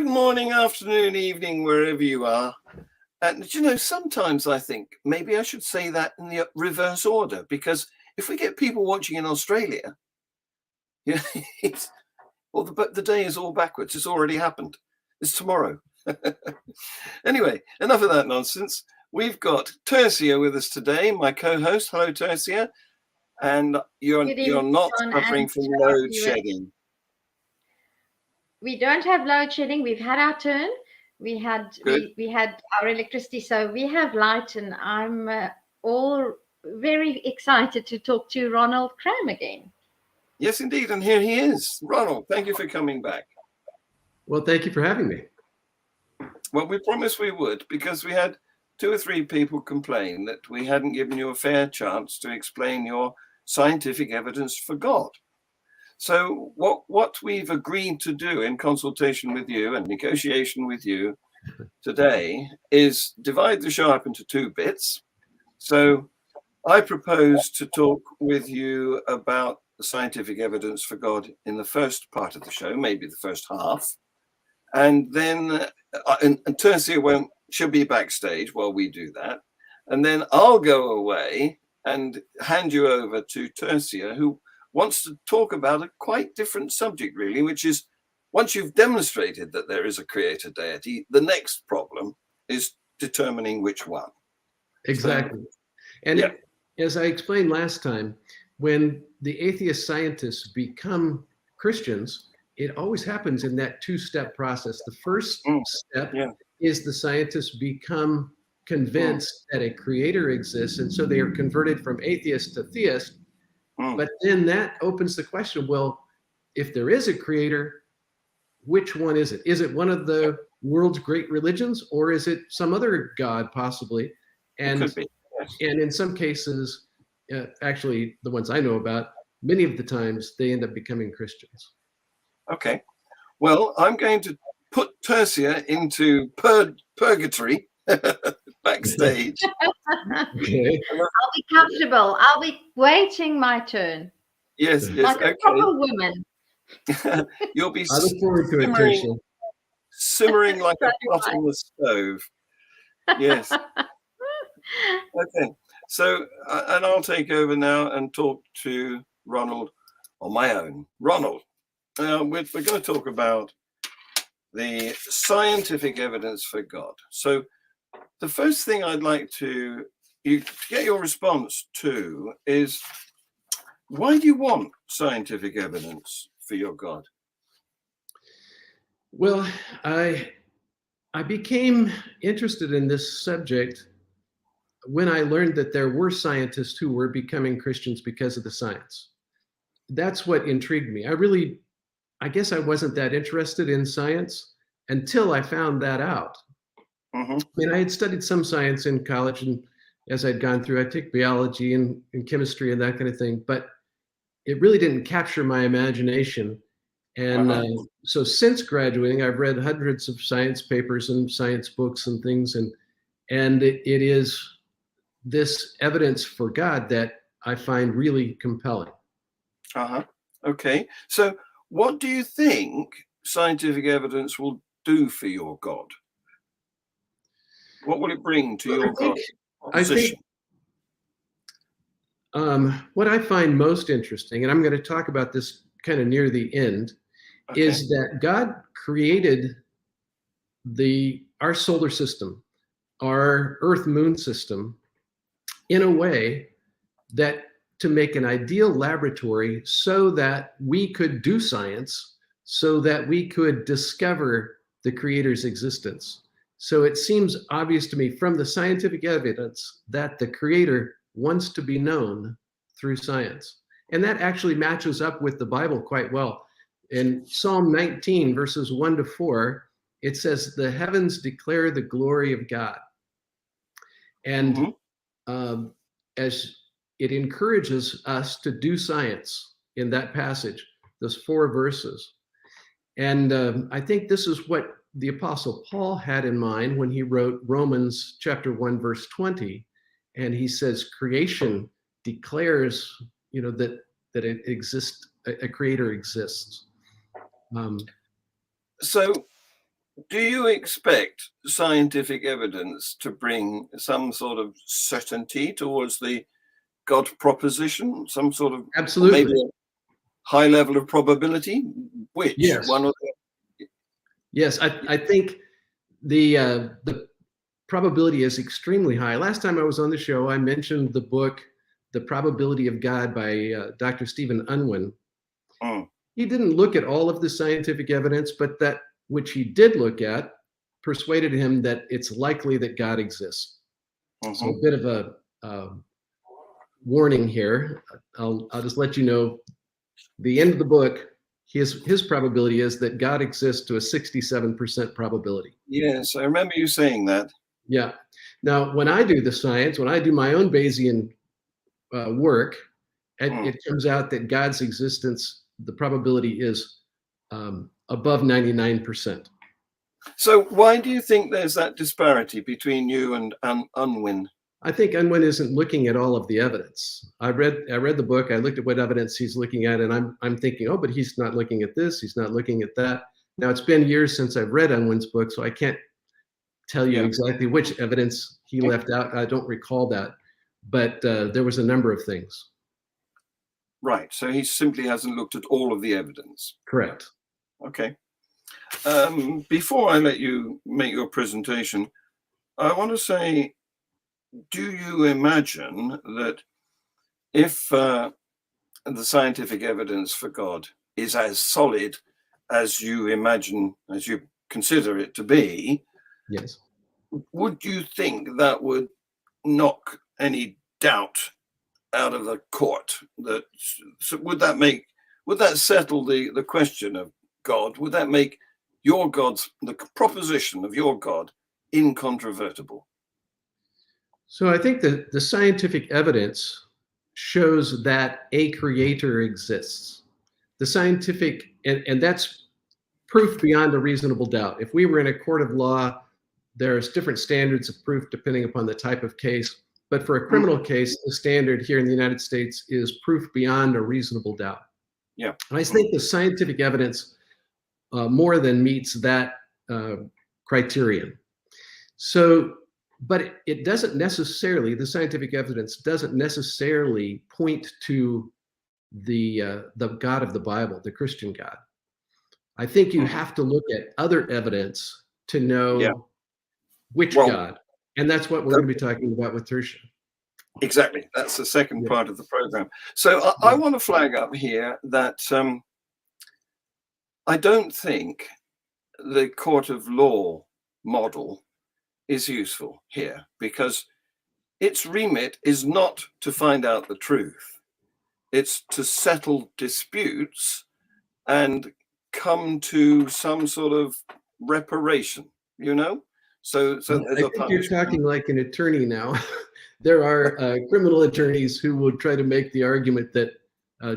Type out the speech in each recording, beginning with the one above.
morning, afternoon, evening, wherever you are. And sometimes I think maybe I should say that in the reverse order, because if we get people watching in Australia, yeah, the day is all backwards. It's already happened. It's tomorrow. Anyway, enough of that nonsense. We've got Tercia with us today, my co-host. Hello, Tercia. And you're not suffering from load shedding. We don't have load shedding. We've had our turn. We had our electricity, so we have light, and I'm all very excited to talk to Ronald Cram again. Yes, indeed, and here he is. Ronald, thank you for coming back. Well, thank you for having me. Well, we promised we would, because we had 2 or 3 people complain that we hadn't given you a fair chance to explain your scientific evidence for God. So what we've agreed to do in consultation with you and negotiation with you today is divide the show up into 2 bits. So I propose to talk with you about the scientific evidence for God in the first part of the show, maybe the first half. And then and Tercia she'll be backstage while we do that. And then I'll go away and hand you over to Tercia, who wants to talk about a quite different subject, really, which is once you've demonstrated that there is a creator deity, the next problem is determining which one. Exactly. And as I explained last time, when the atheist scientists become Christians, it always happens in that 2-step process. The first step is the scientists become convinced that a creator exists, and so they are converted from atheist to theist. But then that opens the question, well, if there is a creator, which one is it? Is it one of the world's great religions, or is it some other god possibly? And, it could be. Yes. And in some cases, actually the ones I know about, many of the times they end up becoming Christians. Okay. Well, I'm going to put Tercia into purgatory backstage. Okay. I'll be comfortable. I'll be waiting my turn. Yes. Like a proper woman. You'll be I look forward to it, Tercia. Simmering like a pot on the stove. Yes. Okay. So, and I'll take over now and talk to Ronald on my own. Ronald, we're going to talk about the scientific evidence for God. So the first thing I'd like to get your response to is, why do you want scientific evidence for your God? Well, I became interested in this subject when I learned that there were scientists who were becoming Christians because of the science. That's what intrigued me. I guess I wasn't that interested in science until I found that out. I mean, I had studied some science in college, and as I'd gone through, I'd take biology and chemistry and that kind of thing, but it really didn't capture my imagination. And so since graduating, I've read hundreds of science papers and science books and things, and it is this evidence for God that I find really compelling. Okay. So what do you think scientific evidence will do for your God? What will it bring to your God? I think what I find most interesting, and I'm going to talk about this kind of near the end, is that God created our solar system, our Earth-Moon system, in a way that to make an ideal laboratory so that we could do science, so that we could discover the creator's existence. So it seems obvious to me from the scientific evidence that the creator wants to be known through science. And that actually matches up with the Bible quite well. In Psalm 19, verses 1-4, it says, "The heavens declare the glory of God." And as it encourages us to do science in that passage, those 4 verses. And I think this is what the Apostle Paul had in mind when he wrote Romans chapter 1, verse 20. And he says, creation declares, that it exists, a creator exists. So Do you expect scientific evidence to bring some sort of certainty towards the God proposition, some sort of Absolutely. maybe a high level of probability? Which Yes. one of Yes, I think the probability is extremely high. Last time I was on the show, I mentioned the book "The Probability of God" by Dr. Stephen Unwin. He didn't look at all of the scientific evidence, but that which he did look at persuaded him that it's likely that God exists. So a bit of a warning here. I'll just let you know, the end of the book, his probability is that God exists to a 67% probability. Yes, I remember you saying that. Yeah. Now, when I do the science, when I do my own Bayesian work, it turns out that God's existence, the probability is above 99%. So why do you think there's that disparity between you and Unwin? I think Unwin isn't looking at all of the evidence. I read the book. I looked at what evidence he's looking at, and I'm thinking, oh, but he's not looking at this. He's not looking at that. Now, it's been years since I've read Unwin's book, so I can't tell you exactly which evidence he left out. I don't recall that, but there was a number of things. Right. So he simply hasn't looked at all of the evidence. Correct. Okay. Before I let you make your presentation, I want to say, do you imagine that if the scientific evidence for God is as solid as you imagine, as you consider it to be, yes, would you think that would knock any doubt out of the court? That would that settle the question of God? Would that make the proposition of your God incontrovertible? So I think that the scientific evidence shows that a creator exists. The scientific, and that's proof beyond a reasonable doubt. If we were in a court of law, there's different standards of proof depending upon the type of case. But for a criminal case, the standard here in the United States is proof beyond a reasonable doubt. Yeah. And I think the scientific evidence more than meets that criterion. So, but it doesn't necessarily, the scientific evidence doesn't necessarily point to the God of the Bible, the Christian God. I think you have to look at other evidence to know which God. And that's what we're going to be talking about with Tertia. Exactly. That's the second part of the program. So I want to flag up here that I don't think the court of law model is useful here, because its remit is not to find out the truth. It's to settle disputes and come to some sort of reparation, you know? So I think you're talking like an attorney now. There are criminal attorneys who will try to make the argument that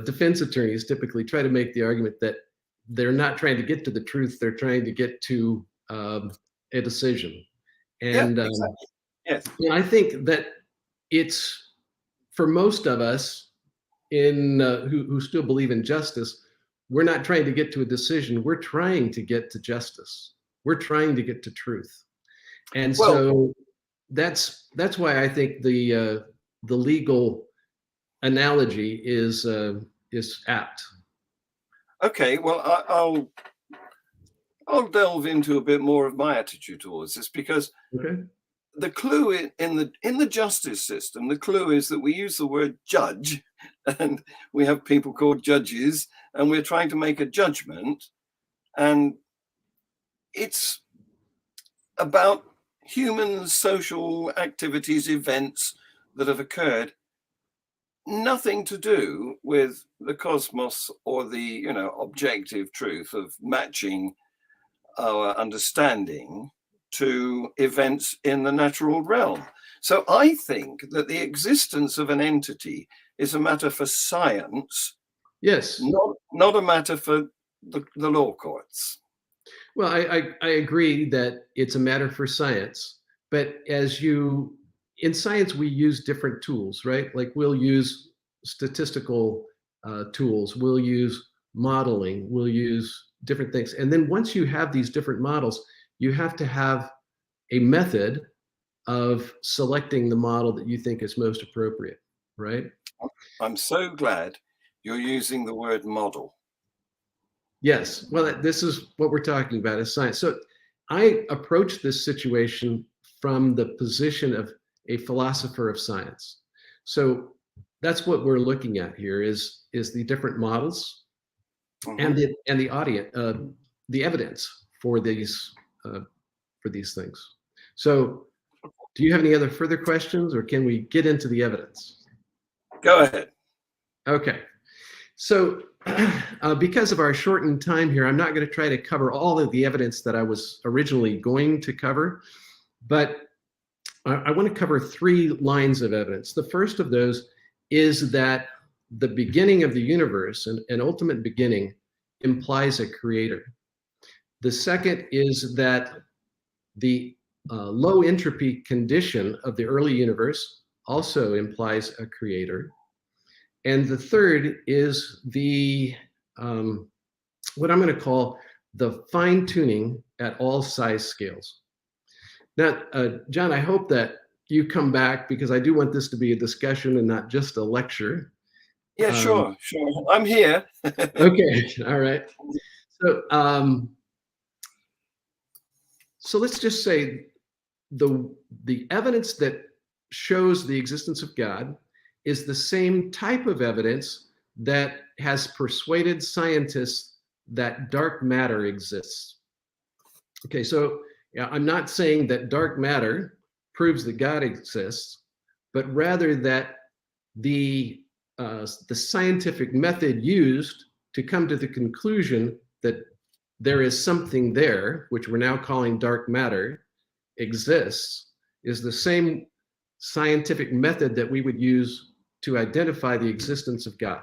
defense attorneys typically try to make the argument that they're not trying to get to the truth. They're trying to get to a decision. And exactly. Yes. I think that it's, for most of us who still believe in justice, we're not trying to get to a decision. We're trying to get to justice. We're trying to get to truth. And so that's why I think the legal analogy is apt. Okay, well, I'll delve into a bit more of my attitude towards this, because the clue in the justice system, the clue is that we use the word judge, and we have people called judges, and we're trying to make a judgment, and it's about human social activities, events that have occurred, nothing to do with the cosmos or the objective truth of matching our understanding to events in the natural realm. So I think that the existence of an entity is a matter for science, yes, not a matter for the law courts. Well, I agree that it's a matter for science, but in science, we use different tools, right? Like we'll use statistical tools, we'll use modeling, we'll use different things. And then once you have these different models, you have to have a method of selecting the model that you think is most appropriate, right? I'm so glad you're using the word model. Yes. Well, this is what we're talking about is science. So I approach this situation from the position of a philosopher of science. So that's what we're looking at here is the different models and the audience, the evidence for these things. So do you have any other further questions, or can we get into the evidence? Go ahead. Okay. So because of our shortened time here, I'm not going to try to cover all of the evidence that I was originally going to cover, but I want to cover 3 lines of evidence. The first of those is that the beginning of the universe, an ultimate beginning, implies a creator. The second is that the low entropy condition of the early universe also implies a creator. And the third is the what I'm going to call the fine tuning at all size scales. Now, John, I hope that you come back, because I do want this to be a discussion and not just a lecture. Yeah, sure. I'm here. Okay, all right. So let's just say the evidence that shows the existence of God is the same type of evidence that has persuaded scientists that dark matter exists. Okay, so yeah, I'm not saying that dark matter proves that God exists, but rather that the scientific method used to come to the conclusion that there is something there, which we're now calling dark matter, exists, is the same scientific method that we would use to identify the existence of God.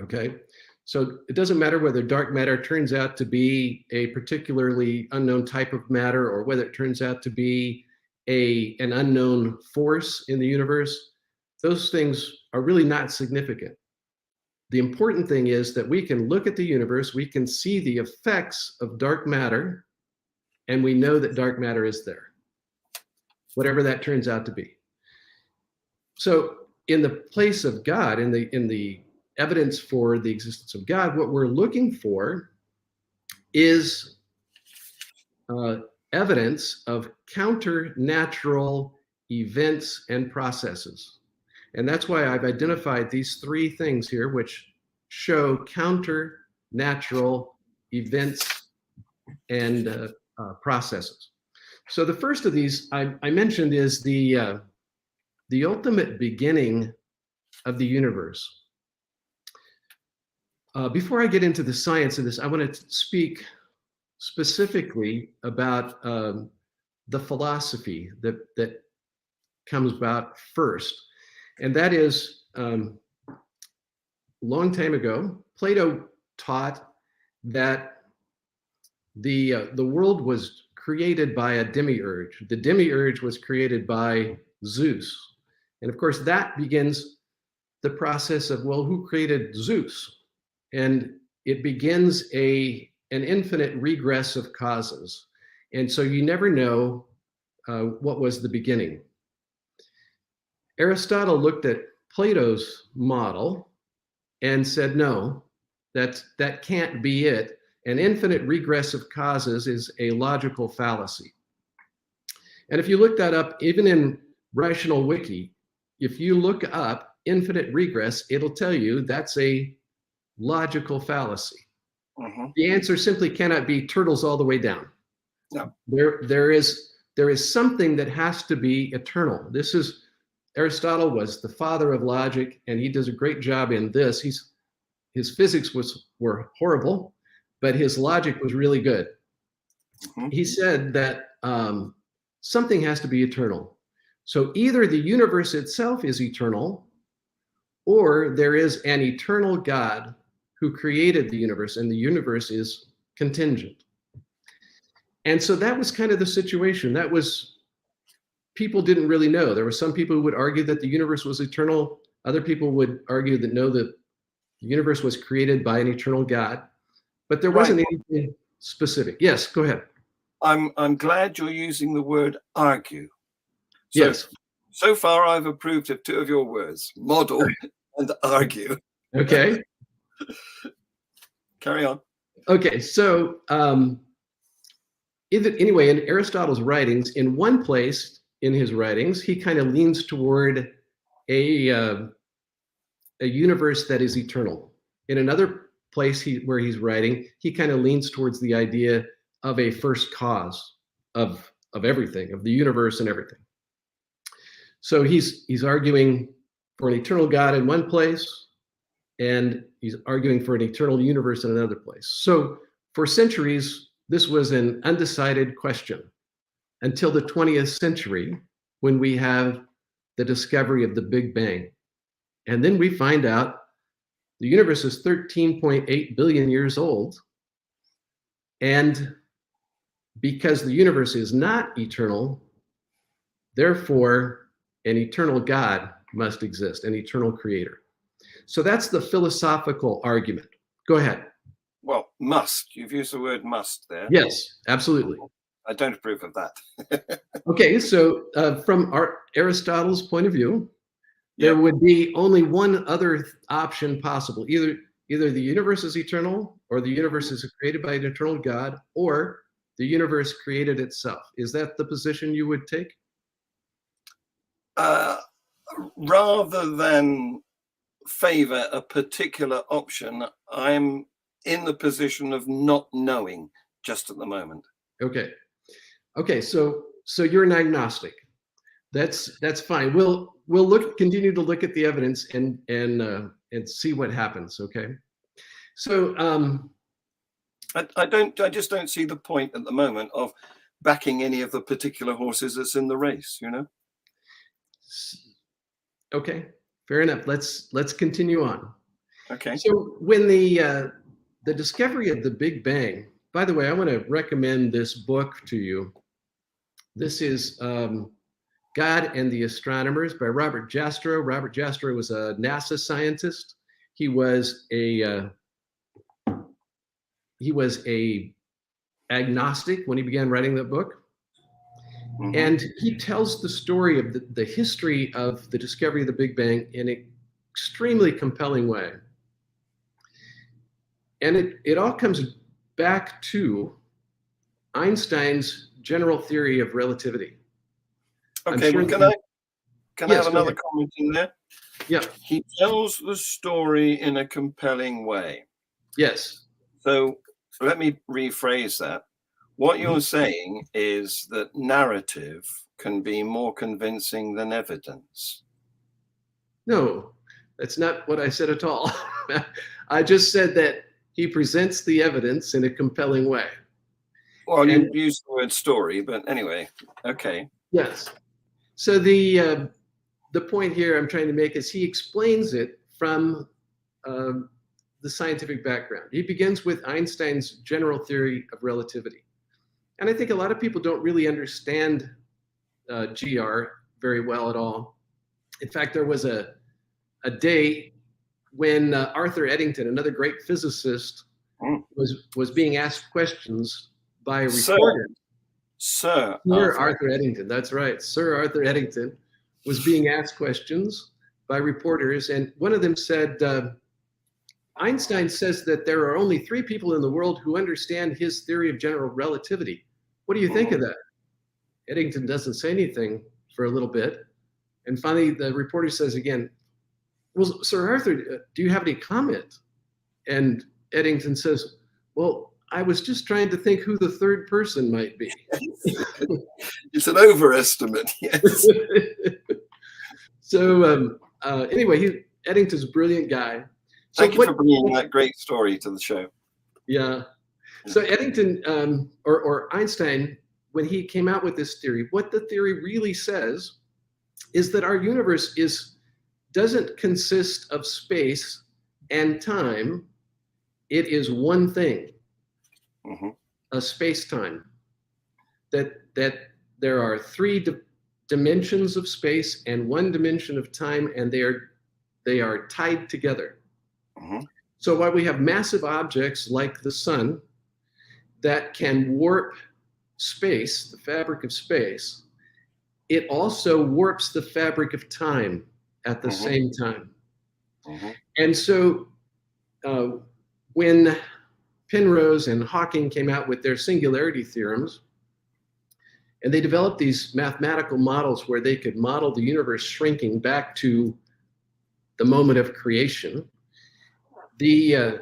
Okay, so it doesn't matter whether dark matter turns out to be a particularly unknown type of matter, or whether it turns out to be an unknown force in the universe. Those things are really not significant. The important thing is that we can look at the universe, we can see the effects of dark matter, and we know that dark matter is there, whatever that turns out to be. So in the place of God, in the evidence for the existence of God, what we're looking for is evidence of counter-natural events and processes. And that's why I've identified these 3 things here, which show counter-natural events and processes. So the first of these I mentioned is the ultimate beginning of the universe. Before I get into the science of this, I want to speak specifically about the philosophy that comes about first. And that is, a long time ago, Plato taught that the world was created by a demiurge. The demiurge was created by Zeus. And of course, that begins the process of, well, who created Zeus? And it begins an infinite regress of causes. And so you never know what was the beginning. Aristotle looked at Plato's model and said, no, that can't be it. An infinite regress of causes is a logical fallacy. And if you look that up, even in Rational Wiki, if you look up infinite regress, it'll tell you that's a logical fallacy. The answer simply cannot be turtles all the way down. No. There is something that has to be eternal. Aristotle was the father of logic, and he does a great job in this. His physics were horrible, but his logic was really good. He said that something has to be eternal. So either the universe itself is eternal, or there is an eternal God who created the universe, and the universe is contingent. And so that was kind of the situation. People didn't really know. There were some people who would argue that the universe was eternal. Other people would argue that no, the universe was created by an eternal God. But there wasn't anything specific. Yes, go ahead. I'm glad you're using the word argue. Yes. So far, I've approved of two of your words, model and argue. Okay. Carry on. Okay. So anyway, in Aristotle's writings, in one place in his writings, he kind of leans toward a universe that is eternal. In another place where he's writing, he kind of leans towards the idea of a first cause of everything, of the universe and everything. So he's arguing for an eternal God in one place, and he's arguing for an eternal universe in another place. So for centuries, this was an undecided question until the 20th century, when we have the discovery of the Big Bang. And then we find out the universe is 13.8 billion years old. And because the universe is not eternal, therefore, an eternal God must exist, an eternal creator. So that's the philosophical argument. Go ahead. Well, must. You've used the word must there. Yes, absolutely. I don't approve of that. Okay, so from Aristotle's point of view, there would be only one other option possible. Either the universe is eternal, or the universe is created by an eternal God, or the universe created itself. Is that the position you would take? Rather than favor a particular option, I'm in the position of not knowing just at the moment. Okay, so you're an agnostic. That's fine. We'll continue to look at the evidence and see what happens. Okay. So I just don't see the point at the moment of backing any of the particular horses that's in the race, you know. Okay, fair enough. Let's continue on. Okay. So when the discovery of the Big Bang, by the way, I want to recommend this book to you. This is God and the Astronomers by Robert Jastrow. Robert Jastrow was a NASA scientist. He was a agnostic when he began writing the book. Mm-hmm. And he tells the story of the history of the discovery of the Big Bang in an extremely compelling way. And it all comes back to Einstein's general theory of relativity. Okay, sure can I have another comment in there? Yeah. He tells the story in a compelling way. Yes. So let me rephrase that. What you're saying is that narrative can be more convincing than evidence. No, that's not what I said at all. I just said that he presents the evidence in a compelling way. Well, you used the word story, but anyway, okay. Yes. So the point here I'm trying to make is he explains it from the scientific background. He begins with Einstein's general theory of relativity. And I think a lot of people don't really understand GR very well at all. In fact, there was a day when Arthur Eddington, another great physicist, was being asked questions by a reporter. Sir Arthur Eddington, that's right. Sir Arthur Eddington was being asked questions by reporters, and one of them said, Einstein says that there are only 3 people in the world who understand his theory of general relativity. What do you think of that? Eddington doesn't say anything for a little bit. And finally, the reporter says again, well, Sir Arthur, do you have any comment? And Eddington says, well, I was just trying to think who the third person might be. It's an overestimate, yes. So anyway, Eddington's a brilliant guy. So Thank you for bringing that great story to the show. Yeah. So Eddington or Einstein, when he came out with this theory, what the theory really says is that our universe doesn't consist of space and time. It is one thing, a space-time. That there are 3 dimensions of space and 1 dimension of time, and they are tied together. So while we have massive objects like the sun that can warp space, the fabric of space, it also warps the fabric of time at the same time. And so when Penrose and Hawking came out with their singularity theorems, and they developed these mathematical models where they could model the universe shrinking back to the moment of creation. Yes.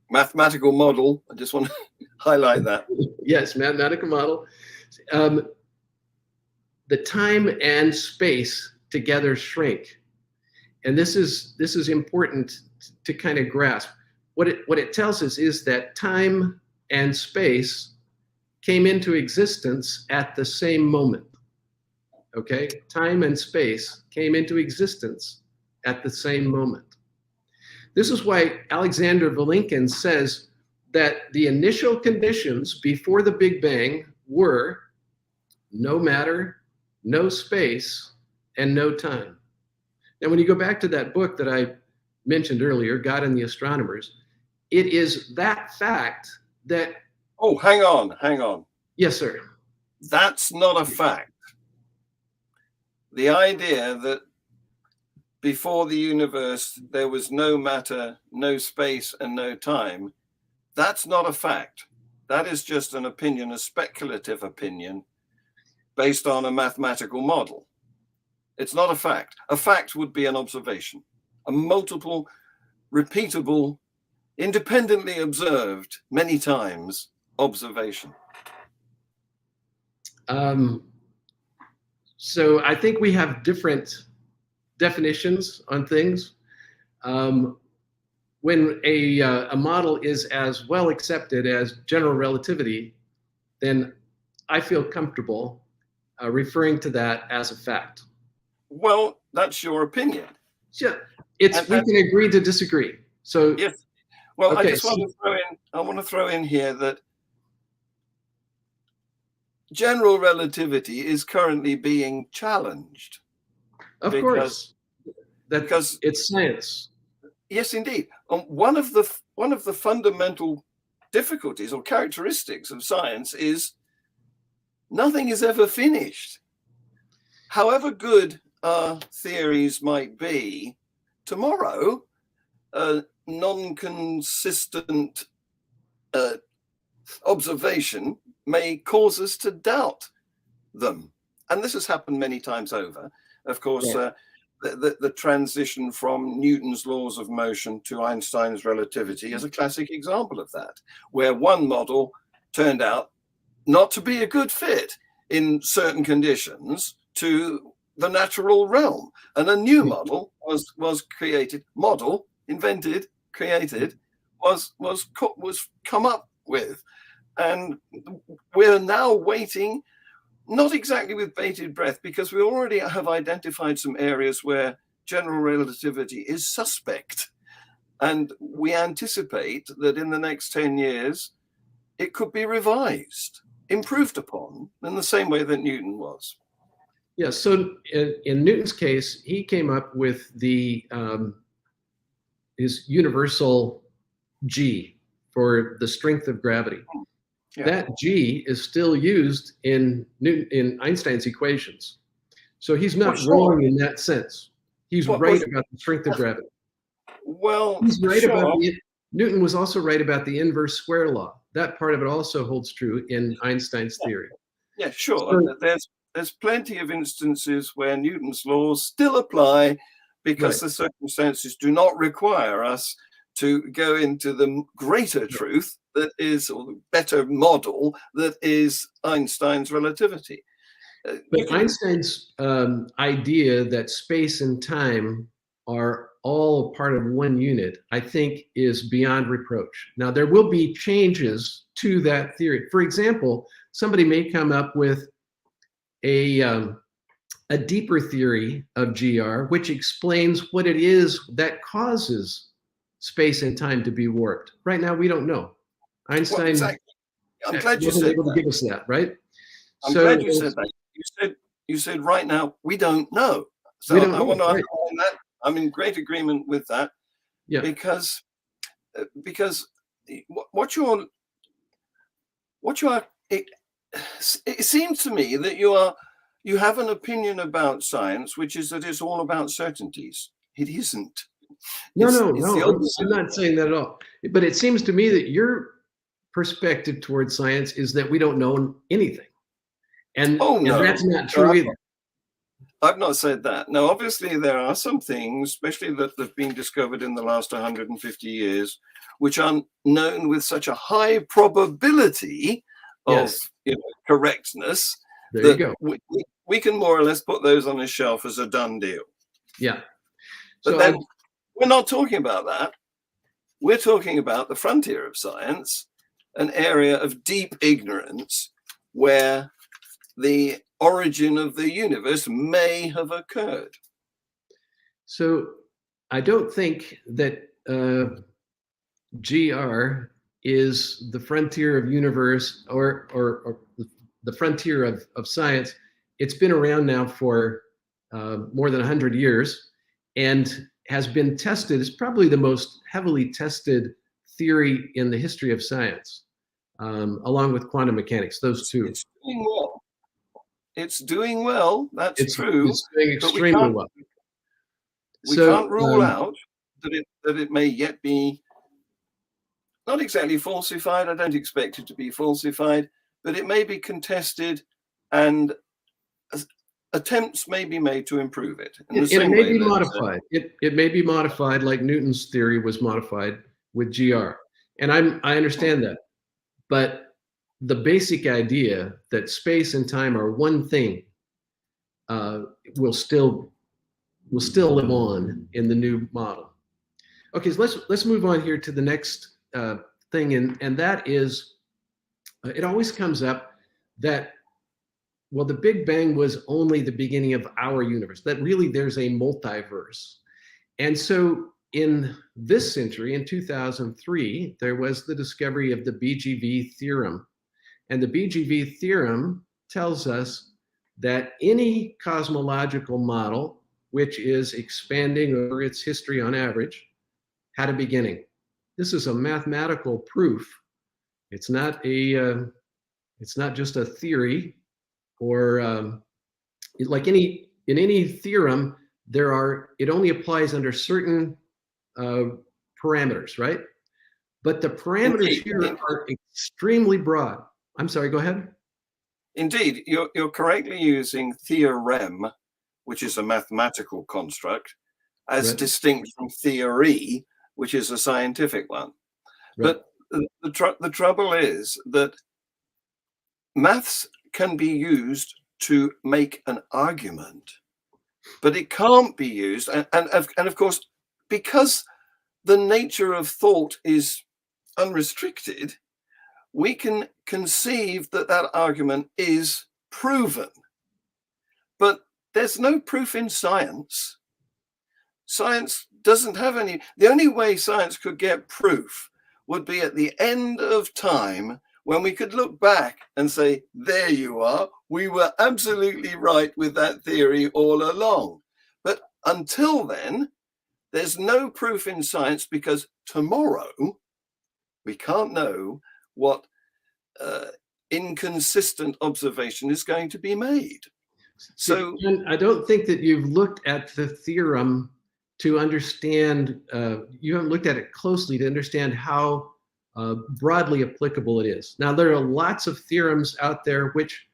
Mathematical model. I just want to highlight that. Yes, mathematical model. The time and space together shrink. And this is important to kind of grasp. What it tells us is that time and space came into existence at the same moment. Okay? Time and space came into existence at the same moment. This is why Alexander Vilenkin says that the initial conditions before the Big Bang were no matter, no space, and no time. Now, when you go back to that book that I mentioned earlier, God and the Astronomers, it is that fact that... Oh, hang on. Yes, sir. That's not a fact. The idea that before the universe there was no matter, no space, and no time, that's not a fact. That is just an opinion, a speculative opinion based on a mathematical model. It's not a fact. A fact would be an observation, a multiple, repeatable, independently observed many times observation. So I think we have different definitions on things. When a model is as well accepted as general relativity, then I feel comfortable referring to that as a fact. Well, that's your opinion. Yeah, we can agree to disagree. So yes. Well, okay, I just want to throw in here that general relativity is currently being challenged. Of course, because it's science. Yes, indeed. One of the fundamental difficulties or characteristics of science is nothing is ever finished. However good our theories might be, tomorrow a non-consistent observation may cause us to doubt them. And this has happened many times over. Of course, the transition from Newton's laws of motion to Einstein's relativity is a classic example of that, where one model turned out not to be a good fit in certain conditions to the natural realm. And a new model was created, invented, created, was come up with. And we're now waiting, not exactly with bated breath, because we already have identified some areas where general relativity is suspect. And we anticipate that in the next 10 years, it could be revised, improved upon in the same way that Newton was. Yeah, so in Newton's case, he came up with his universal G for the strength of gravity. Yeah. That G is still used in Einstein's equations. So he's not wrong in that sense. He's right about the strength of gravity. Well, he's right about Newton was also right about the inverse square law. That part of it also holds true in Einstein's theory. Yeah, sure. So, there's plenty of instances where Newton's laws still apply because the circumstances do not require us to go into the greater truth that is, or the better model that is Einstein's relativity. But Einstein's idea that space and time are all part of one unit, I think, is beyond reproach. Now, there will be changes to that theory. For example, somebody may come up with a deeper theory of GR, which explains what it is that causes space and time to be warped. Right now, we don't know. Einstein I'm glad you said able to give us that, right? I'm glad you said that. You said right now, we don't know. So we don't I want to underline that. I'm in great agreement with that. Yeah. Because what what you are, it seems to me that you have an opinion about science, which is that it's all about certainties. It isn't. No, It's no, it's the no. I'm opposite. not saying that at all. But it seems to me that your perspective towards science is that we don't know anything, and Oh no, that's not no, true either. I've not said that. No, obviously there are some things, especially that have been discovered in the last 150 years, which are known with such a high probability of Yes, correctness there you that go. we can more or less put those on a shelf as a done deal. Yeah. But So then we're not talking about that. We're talking about the frontier of science, an area of deep ignorance where the origin of the universe may have occurred. So I don't think that GR is the frontier of universe or the frontier of science. It's been around now for more than 100 years and has been tested. It's probably the most heavily tested theory in the history of science, along with quantum mechanics, those two. It's doing well. It's doing well. That's It's true. doing extremely well. We So, can't rule out that it may yet be not exactly falsified. I don't expect it to be falsified, but it may be contested, and attempts may be made to improve it. It may be modified. It may be modified like Newton's theory was modified with GR. And I understand that. But the basic idea that space and time are one thing will still live on in the new model. Okay, so let's move on here to the next thing, and that is, it always comes up that, well, the Big Bang was only the beginning of our universe, that really there's a multiverse. And so in this century, in 2003, there was the discovery of the BGV theorem. And the BGV theorem tells us that any cosmological model, which is expanding over its history on average, had a beginning. This is a mathematical proof. It's not just a theory, or like in any theorem, it only applies under certain parameters, right? But the parameters here are extremely broad. I'm sorry, go ahead. Indeed, you're correctly using theorem, which is a mathematical construct, as distinct from theory, which is a scientific one. But the trouble is that maths can be used to make an argument, but it can't be used. And of course, because the nature of thought is unrestricted, we can conceive that that argument is proven. But there's no proof in science. Science doesn't have any. The only way science could get proof would be at the end of time, when we could look back and say, there you are, we were absolutely right with that theory all along. But until then, there's no proof in science, because tomorrow we can't know what inconsistent observation is going to be made. So I don't think that you've looked at the theorem to understand, you haven't looked at it closely to understand how broadly applicable it is. Now, there are lots of theorems out there which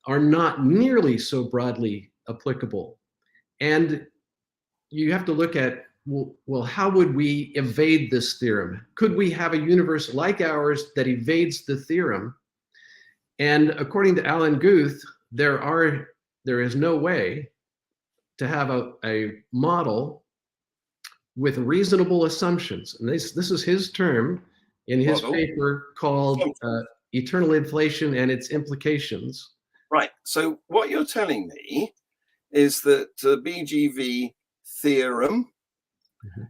are not nearly so broadly applicable. And you have to look at, well, how would we evade this theorem? Could we have a universe like ours that evades the theorem? And according to Alan Guth, there is no way to have a model with reasonable assumptions. And this is his term in his paper called Eternal Inflation and Its Implications. Right. So what you're telling me is that the BGV theorem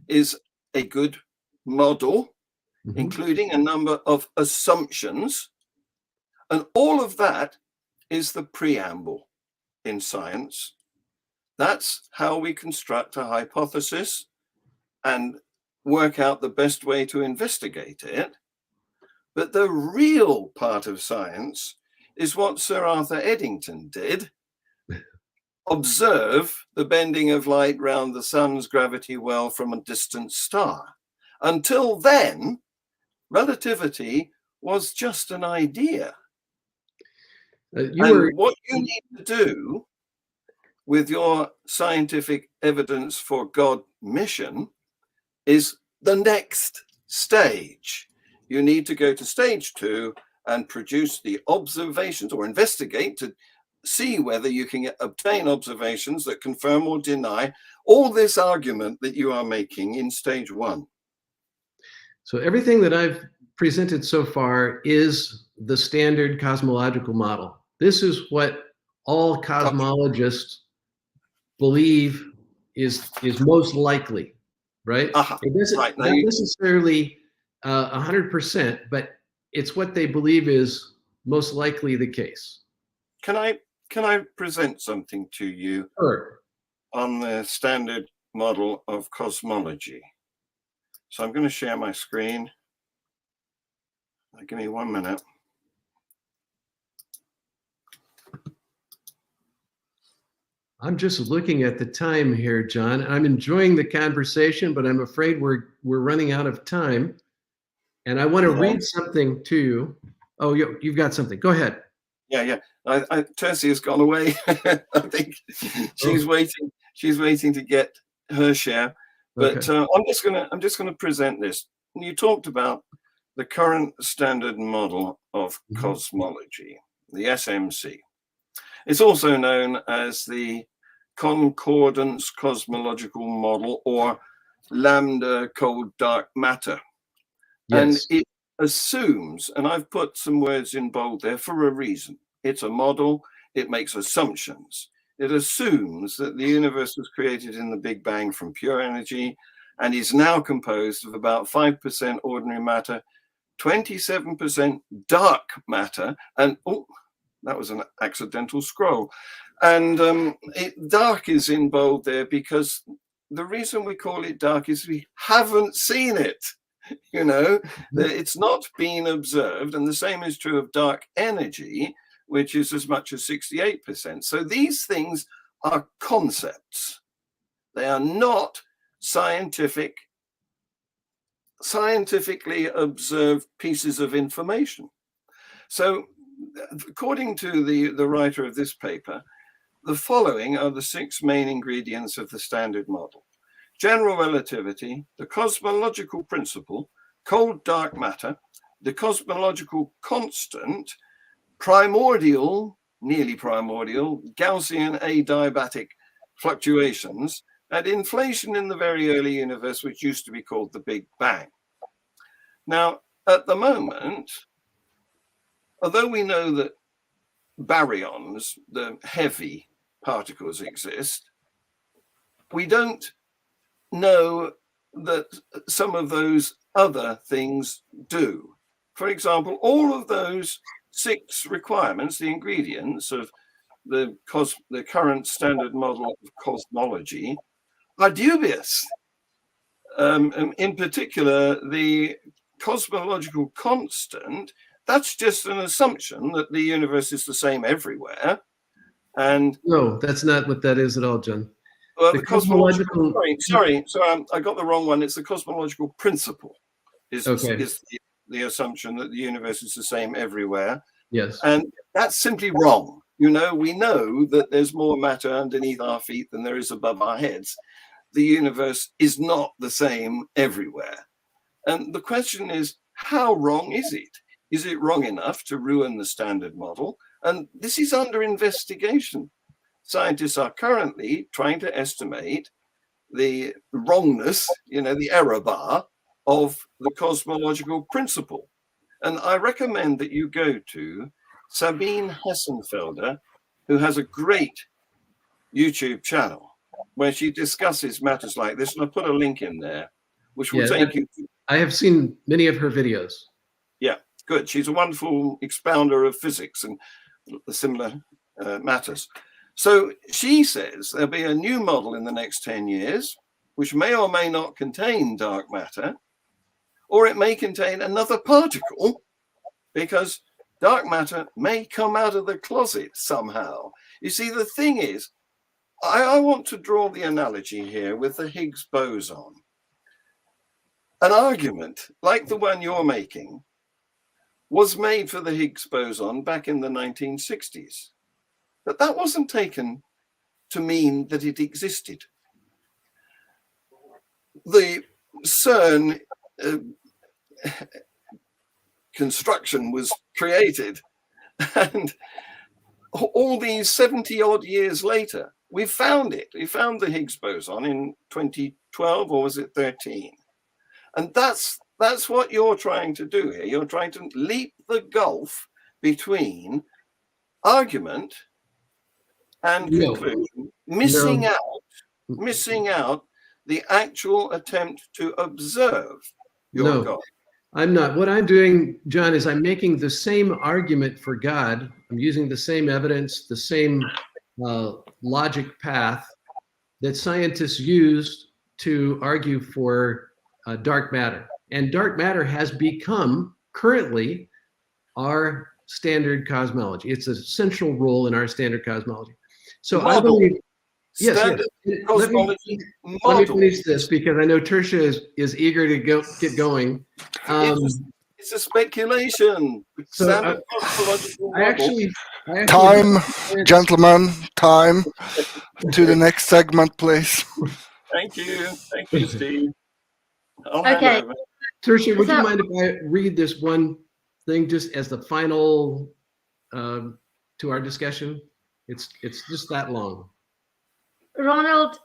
is a good model, including a number of assumptions. And all of that is the preamble in science. That's how we construct a hypothesis and work out the best way to investigate it. But the real part of science is what Sir Arthur Eddington did. Observe the bending of light round the sun's gravity well from a distant star. Until then, relativity was just an idea. What you need to do with your scientific evidence for God mission is the next stage. You need to go to stage 2 and produce the observations, or investigate to see whether you can obtain observations that confirm or deny all this argument that you are making in stage 1. So everything that I've presented so far is the standard cosmological model. This is what all cosmologists believe is most likely, right? It doesn't not necessarily 100%, but it's what they believe is most likely the case. Can I present something to you? Sure. On the standard model of cosmology? So I'm going to share my screen. Give me 1 minute. I'm just looking at the time here, John. I'm enjoying the conversation, but I'm afraid we're running out of time. And I want to read something to you. Oh, you've got something. Go ahead. Yeah. Tessie has gone away. I think she's waiting. She's waiting to get her share. But okay. I'm just gonna present this. You talked about the current standard model of cosmology, the SMC. It's also known as the concordance cosmological model, or lambda cold dark matter. Yes. And it assumes, and I've put some words in bold there for a reason. It's a model. It makes assumptions. It assumes that the universe was created in the Big Bang from pure energy and is now composed of about 5% ordinary matter, 27% dark matter, and that was an accidental scroll. And dark is in bold there because the reason we call it dark is we haven't seen it. You know, it's not been observed. And the same is true of dark energy, which is as much as 68%. So these things are concepts. They are not scientifically observed pieces of information. So according to the writer of this paper, the following are the 6 main ingredients of the standard model: general relativity, the cosmological principle, cold dark matter, the cosmological constant, primordial, nearly primordial, Gaussian adiabatic fluctuations, and inflation in the very early universe, which used to be called the Big Bang. Now, at the moment, although we know that baryons, the heavy particles, exist, we don't know that some of those other things do. For example, all of those 6 requirements, the ingredients of the current standard model of cosmology, are dubious. In particular, the cosmological constant, that's just an assumption that the universe is the same everywhere. And no, that's not what that is at all, John. Well, the cosmological. Sorry. So I got the wrong one. It's the cosmological principle. Is the assumption that the universe is the same everywhere. Yes. And that's simply wrong. You know, we know that there's more matter underneath our feet than there is above our heads. The universe is not the same everywhere. And the question is, how wrong is it? Is it wrong enough to ruin the standard model? And this is under investigation. Scientists are currently trying to estimate the wrongness, the error bar of the cosmological principle. And I recommend that you go to Sabine Hessenfelder, who has a great YouTube channel where she discusses matters like this. And I put a link in there, which will take you. I have seen many of her videos. Yeah, good. She's a wonderful expounder of physics and similar matters. So she says there'll be a new model in the next 10 years, which may or may not contain dark matter, or it may contain another particle because dark matter may come out of the closet somehow. You see, the thing is, I want to draw the analogy here with the Higgs boson. An argument like the one you're making was made for the Higgs boson back in the 1960s. But that wasn't taken to mean that it existed. The CERN construction was created, and all these 70 odd years later, we found it. We found the Higgs boson in 2012, or was it 13? And that's what you're trying to do here. You're trying to leap the gulf between argument and conclusion, missing out the actual attempt to observe your God. I'm not. What I'm doing, John, is I'm making the same argument for God. I'm using the same evidence, the same logic path that scientists use to argue for dark matter. And dark matter has become currently our standard cosmology. It's a central role in our standard cosmology. So I believe, yes. Let me finish this because I know Tertia is eager to get going. It's a speculation. So I actually time, gentlemen, time to the next segment, please. Thank you, Steve. Okay. Tertia, would you mind if I read this one thing just as the final to our discussion? It's just that long. Ronald,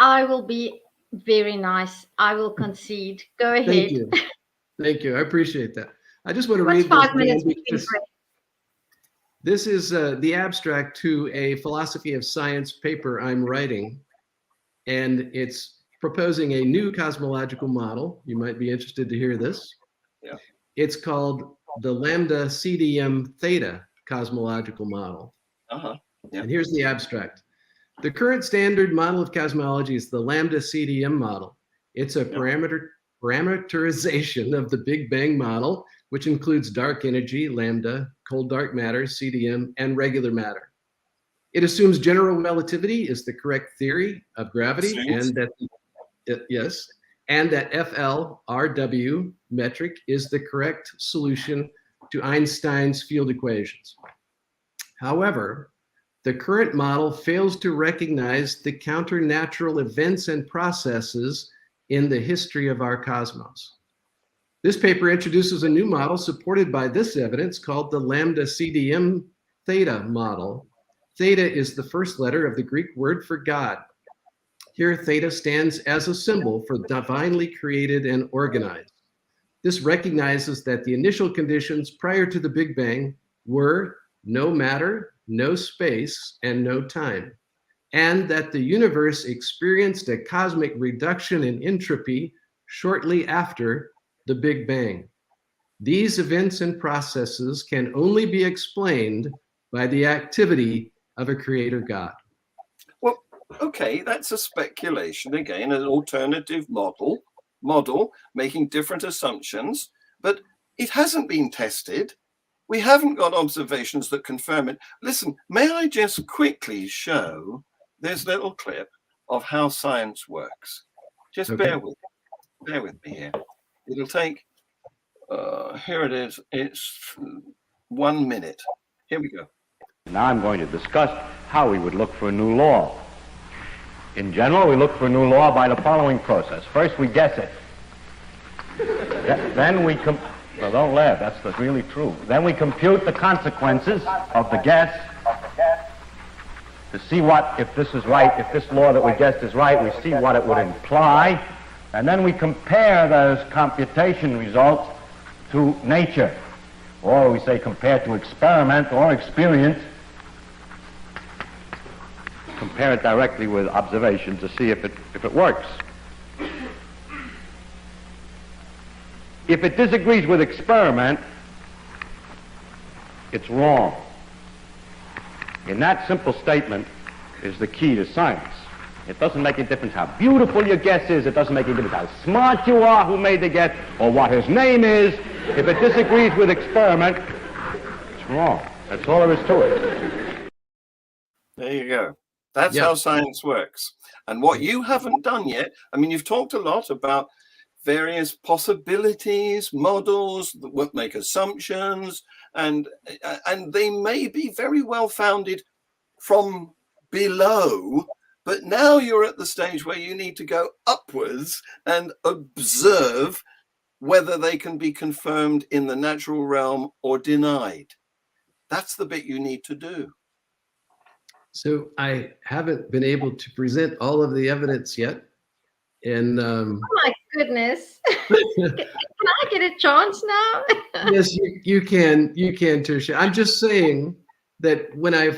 I will be very nice. I will concede. Go ahead. Thank you. Thank you. I appreciate that. I just want to read 5 minutes between breaks? This is the abstract to a philosophy of science paper I'm writing, and it's proposing a new cosmological model. You might be interested to hear this. Yeah. It's called the Lambda CDM Theta cosmological model. Uh-huh. Yeah. And here's the abstract. The current standard model of cosmology is the Lambda CDM model. It's a parameterization of the Big Bang model, which includes dark energy, lambda, cold dark matter, CDM, and regular matter. It assumes general relativity is the correct theory of gravity, and that FL RW metric is the correct solution to Einstein's field equations. However, the current model fails to recognize the counternatural events and processes in the history of our cosmos. This paper introduces a new model supported by this evidence called the Lambda CDM Theta model. Theta is the first letter of the Greek word for God. Here, theta stands as a symbol for divinely created and organized. This recognizes that the initial conditions prior to the Big Bang were no matter, no space, and no time, and that the universe experienced a cosmic reduction in entropy shortly after the Big Bang. These events and processes can only be explained by the activity of a creator God. Well, okay, that's a speculation again, an alternative model making different assumptions, but it hasn't been tested. We haven't got observations that confirm it. Listen, may I just quickly show this little clip of how science works? Just Okay. bear with me here. It'll take, here it is, it's 1 minute. Here we go. Now I'm going to discuss how we would look for a new law. In general, we look for a new law by the following process. First, we guess it. Then we well, don't laugh, that's really true. Then we compute the consequences of the guess to see if this is right, if this law that we guessed is right, we see what it would imply, and then we compare those computation results to nature, or we say compare to experiment or experience, compare it directly with observation to see if it works. If it disagrees with experiment, it's wrong. And that simple statement is the key to science. It doesn't make a difference how beautiful your guess is. It doesn't make a difference how smart you are who made the guess or what his name is. If it disagrees with experiment, it's wrong. That's all there is to it. There you go. That's Yeah. how science works. And what you haven't done yet, I mean, you've talked a lot about various possibilities, models that would make assumptions, and they may be very well founded from below, but now you're at the stage where you need to go upwards and observe whether they can be confirmed in the natural realm or denied. That's the bit you need to do. So I haven't been able to present all of the evidence yet. And Oh my goodness. Can I get a chance now? yes, you can, Tertia. I'm just saying that when I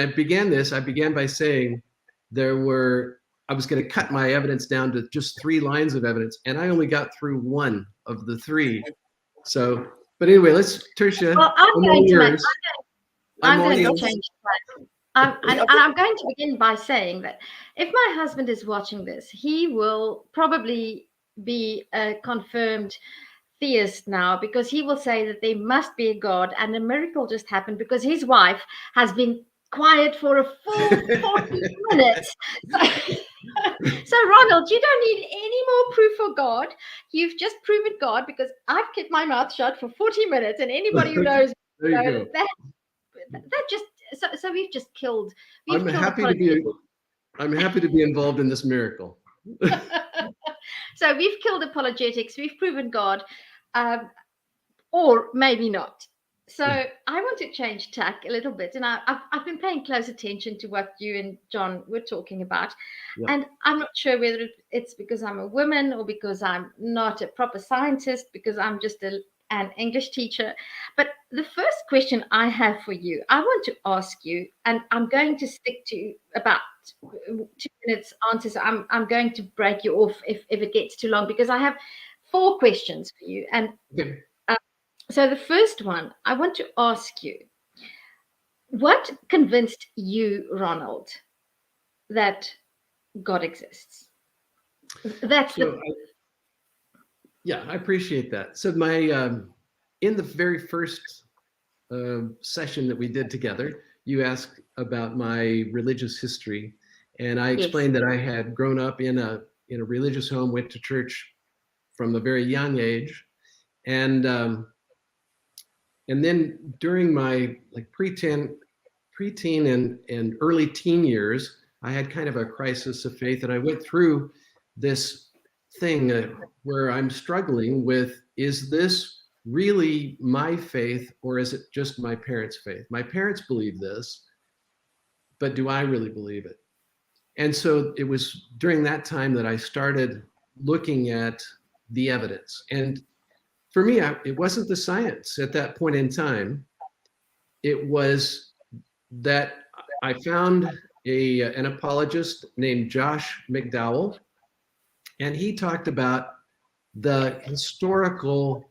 began this, I began by saying I was going to cut my evidence down to just 3 lines of evidence, and I only got through 1 of the 3. So, but anyway, Tertia. Well, I'm going to change that. And I'm going to begin by saying that if my husband is watching this, he will probably be a confirmed theist now, because he will say that there must be a God and a miracle just happened because his wife has been quiet for a full 40 minutes. So, Ronald, you don't need any more proof for God. You've just proven God because I've kept my mouth shut for 40 minutes, and anybody who knows that just. So we've just killed. I'm happy to be involved in this miracle. So we've killed apologetics. We've proven God, or maybe not. So I want to change tack a little bit, and I've been paying close attention to what you and John were talking about, and I'm not sure whether it's because I'm a woman or because I'm not a proper scientist, because I'm just an English teacher. But the first question I have for you, I want to ask you, and I'm going to stick to about 2 minutes answer. So I'm going to break you off if it gets too long, because I have 4 questions for you. And so the first one, I want to ask you, what convinced you, Ronald, that God exists? That's I appreciate that. So in the very first session that we did together, you asked about my religious history, and I explained that I had grown up in a religious home, went to church from a very young age, and then during my preteen and early teen years, I had kind of a crisis of faith, and I went through this thing where I'm struggling with, is this really my faith, or is it just my parents' faith? My parents believe this, but do I really believe it? And so it was during that time that I started looking at the evidence. And for me, it wasn't the science at that point in time. It was that I found an apologist named Josh McDowell, and he talked about the historical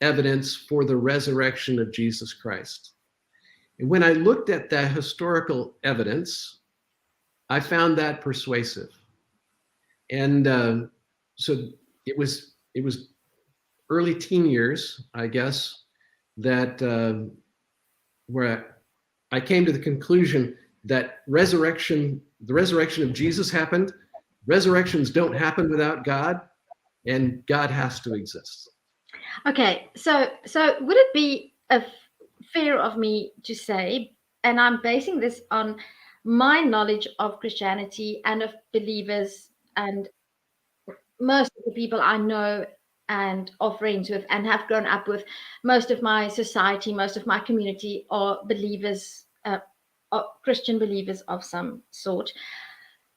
evidence for the resurrection of Jesus Christ. And when I looked at that historical evidence, I found that persuasive. And so it was early teen years, I guess, that where I came to the conclusion that the resurrection of Jesus happened. Resurrections don't happen without God, and God has to exist. Okay, so would it be fair of me to say, and I'm basing this on my knowledge of Christianity and of believers, and most of the people I know and are friends with and have grown up with, most of my society, most of my community are believers, are Christian believers of some sort.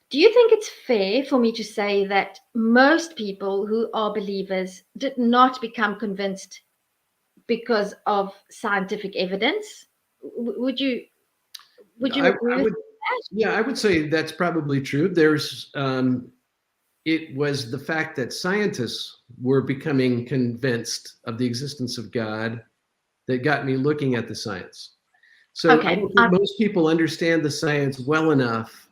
Do you think it's fair for me to say that most people who are believers did not become convinced because of scientific evidence? Would you agree with that? Yeah, I would say that's probably true. It was the fact that scientists were becoming convinced of the existence of God that got me looking at the science. So I don't think most people understand the science well enough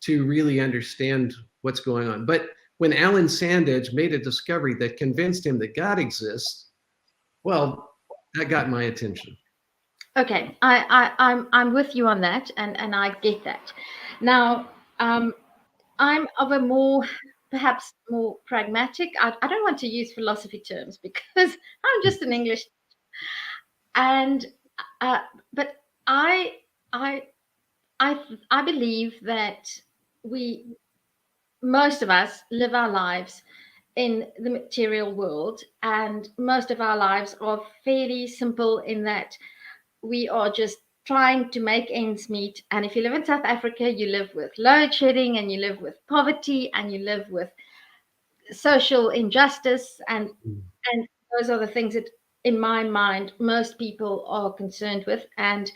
to really understand what's going on. But when Alan Sandedge made a discovery that convinced him that God exists, well, that got my attention. Okay, I'm with you on that, and I get that. Now, I'm of a perhaps more pragmatic. I don't want to use philosophy terms because I'm just an English, and but I I I believe that most of us live our lives in the material world, and most of our lives are fairly simple in that we are just trying to make ends meet. And if you live in South Africa, you live with load shedding, and you live with poverty, and you live with social injustice, and those are the things that, in my mind, most people are concerned with. And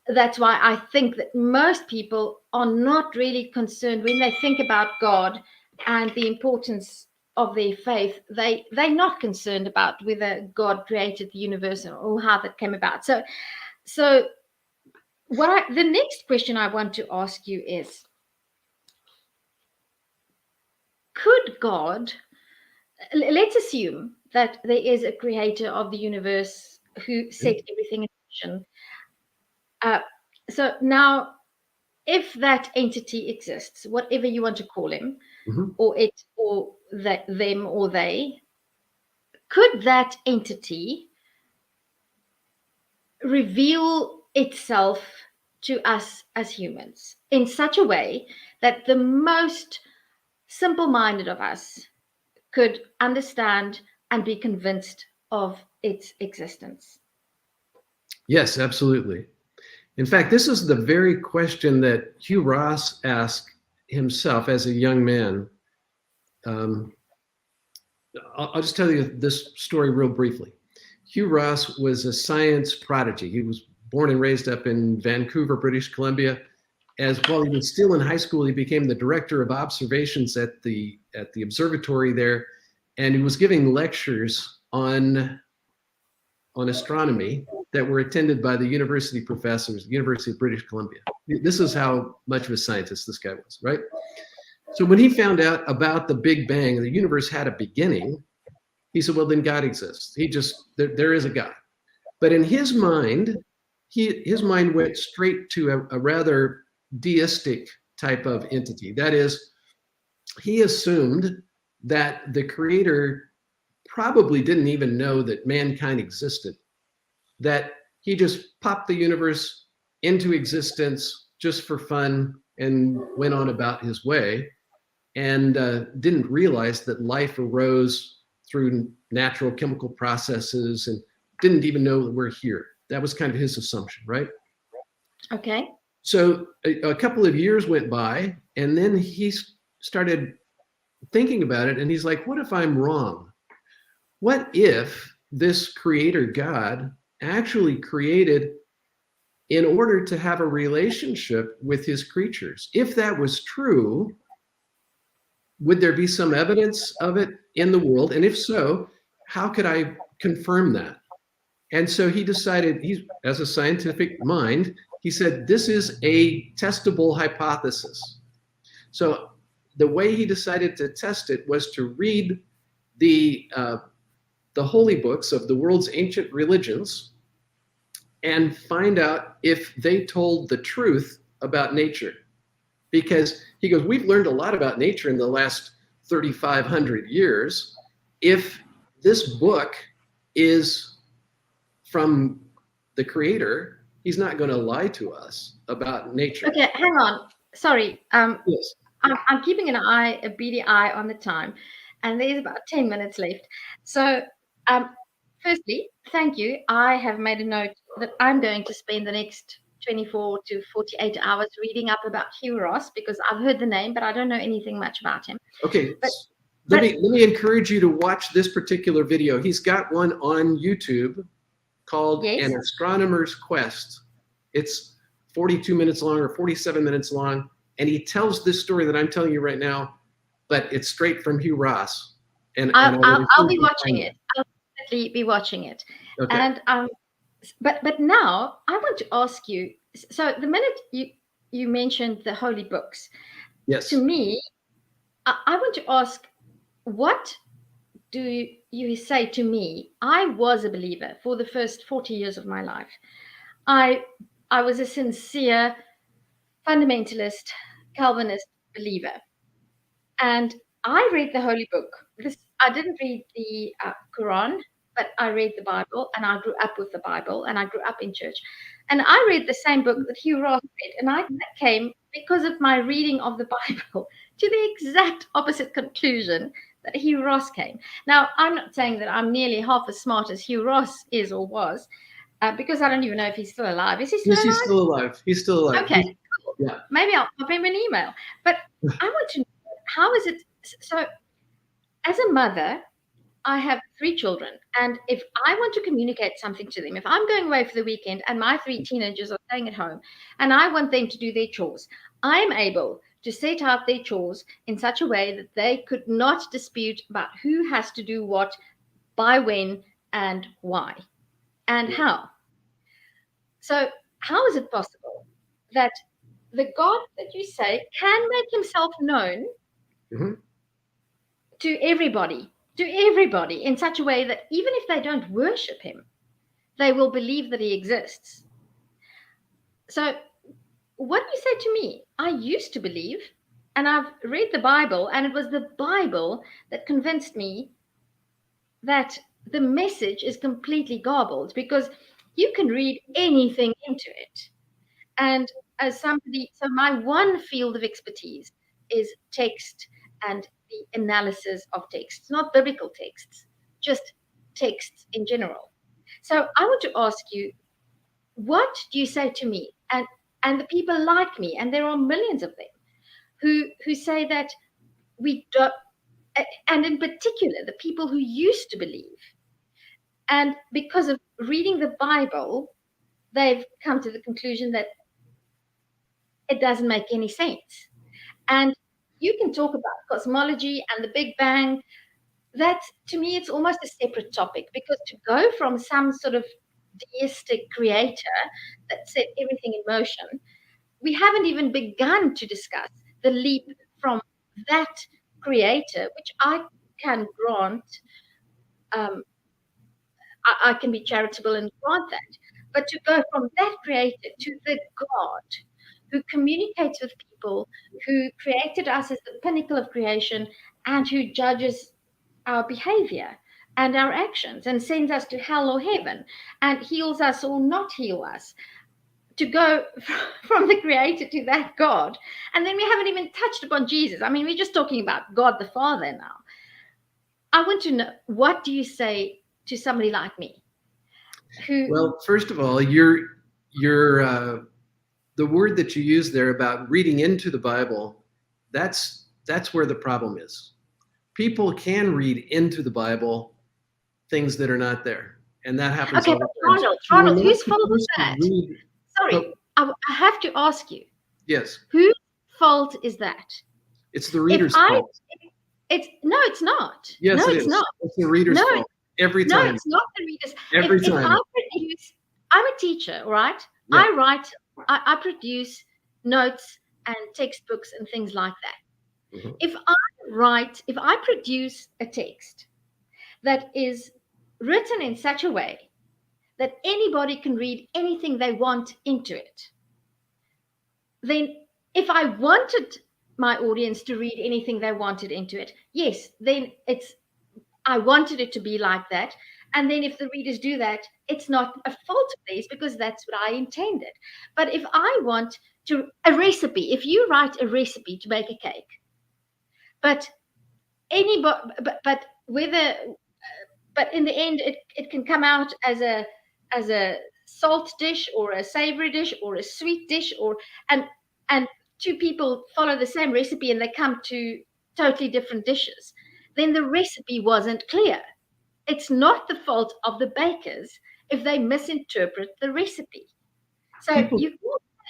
that's why I think that most people are not really concerned when they think about God and the importance of their faith. They're not concerned about whether God created the universe or how that came about. So the next question I want to ask you is, could God, let's assume that there is a creator of the universe who set everything in motion. So now, if that entity exists, whatever you want to call him, or it, or that, them, or they, could that entity reveal itself to us as humans in such a way that the most simple-minded of us could understand and be convinced of its existence? Yes, absolutely. In fact, this is the very question that Hugh Ross asked himself as a young man. I'll just tell you this story real briefly. Hugh Ross was a science prodigy. He was born and raised up in Vancouver, British Columbia. While he was still in high school, he became the director of observations at the observatory there, and he was giving lectures on astronomy that were attended by the university professors, the University of British Columbia. This is how much of a scientist this guy was, right? So when he found out about the Big Bang, the universe had a beginning, he said, well, then God exists. There is a God. But in his mind, his mind went straight to a rather deistic type of entity. That is, he assumed that the creator probably didn't even know that mankind existed, that he just popped the universe into existence just for fun and went on about his way, and didn't realize that life arose through natural chemical processes, and didn't even know that we're here. That was kind of his assumption, right? Okay. So a couple of years went by, and then he started thinking about it, and he's like, what if I'm wrong? What if this creator God actually created in order to have a relationship with his creatures? If that was true, would there be some evidence of it in the world? And if so, how could I confirm that? And so he decided, as a scientific mind, he said, this is a testable hypothesis. So the way he decided to test it was to read the holy books of the world's ancient religions and find out if they told the truth about nature. Because he goes, we've learned a lot about nature in the last 3,500 years. If this book is from the creator, he's not going to lie to us about nature. Okay, hang on. Sorry. Yes. I'm keeping a beady eye on the time, and there's about 10 minutes left. So, firstly, thank you. I have made a note that I'm going to spend the next 24 to 48 hours reading up about Hugh Ross, because I've heard the name, but I don't know anything much about him. Okay. Let me encourage you to watch this particular video. He's got one on YouTube called An Astronomer's Quest. It's 42 minutes long or 47 minutes long, and he tells this story that I'm telling you right now, but it's straight from Hugh Ross. And I'll be watching it. I'll definitely be watching it. Okay. And but now I want to ask you. So the minute you mentioned the holy books, Yes. To me, I want to ask, what do you say to me? I was a believer for the first 40 years of my life. I was a sincere fundamentalist, Calvinist believer. And I read the Holy Book. I didn't read the Quran, but I read the Bible, and I grew up with the Bible, and I grew up in church. And I read the same book that Hugh Ross read, and I came, because of my reading of the Bible, to the exact opposite conclusion that Hugh Ross came. Now, I'm not saying that I'm nearly half as smart as Hugh Ross is or was, because I don't even know if he's still alive. Is he still alive? Yes, he's still alive. He's still alive. Okay, cool. Yeah. Maybe I'll pop him an email. But I want to know, how is it? So, as a mother, I have 3 children. And if I want to communicate something to them, if I'm going away for the weekend and my 3 teenagers are staying at home and I want them to do their chores, I'm able to set out their chores in such a way that they could not dispute about who has to do what, by when, and why, and how. So, how is it possible that the God that you say can make himself known to everybody in such a way that even if they don't worship him, they will believe that he exists? So what do you say to me? I used to believe, and I've read the Bible, and it was the Bible that convinced me that the message is completely garbled, because you can read anything into it. And as somebody, so my one field of expertise is text and the analysis of texts, not biblical texts, just texts in general. So I want to ask you, what do you say to me and the people like me, and there are millions of them, who say that we don't, and in particular the people who used to believe, and because of reading the Bible, they've come to the conclusion that it doesn't make any sense. And you can talk about cosmology and the Big Bang. That, to me, it's almost a separate topic, because to go from some sort of deistic creator that set everything in motion, we haven't even begun to discuss the leap from that creator, which I can grant, I can be charitable and grant that. But to go from that creator to the God who communicates with people, who created us as the pinnacle of creation, and who judges our behavior and our actions and sends us to hell or heaven and heals us or not heal us, to go from the creator to that God. And then we haven't even touched upon Jesus. I mean, we're just talking about God the Father now. I want to know, what do you say to somebody like me? Well, first of all, the word that you use there about reading into the Bible, that's where the problem is. People can read into the Bible things that are not there, and that happens. Okay, but Ronald, whose fault is that? Sorry, I have to ask you. Yes. Whose fault is that? It's the reader's fault. No, it's not. Yes, no, it it's is. not. It's the reader's fault. Every time. No, it's not the reader's. Every time. I'm a teacher, right? Yeah. I produce notes and textbooks and things like that. Mm-hmm. If I produce a text that is written in such a way that anybody can read anything they want into it, then if I wanted my audience to read anything they wanted into it, yes, then I wanted it to be like that. And then if the readers do that, it's not a fault of theirs, because that's what I intended. But if I want a recipe, if you write a recipe to make a cake, but in the end it can come out as a salt dish or a savory dish or a sweet dish, and 2 people follow the same recipe and they come to totally different dishes, then the recipe wasn't clear. It's not the fault of the bakers if they misinterpret the recipe. So you can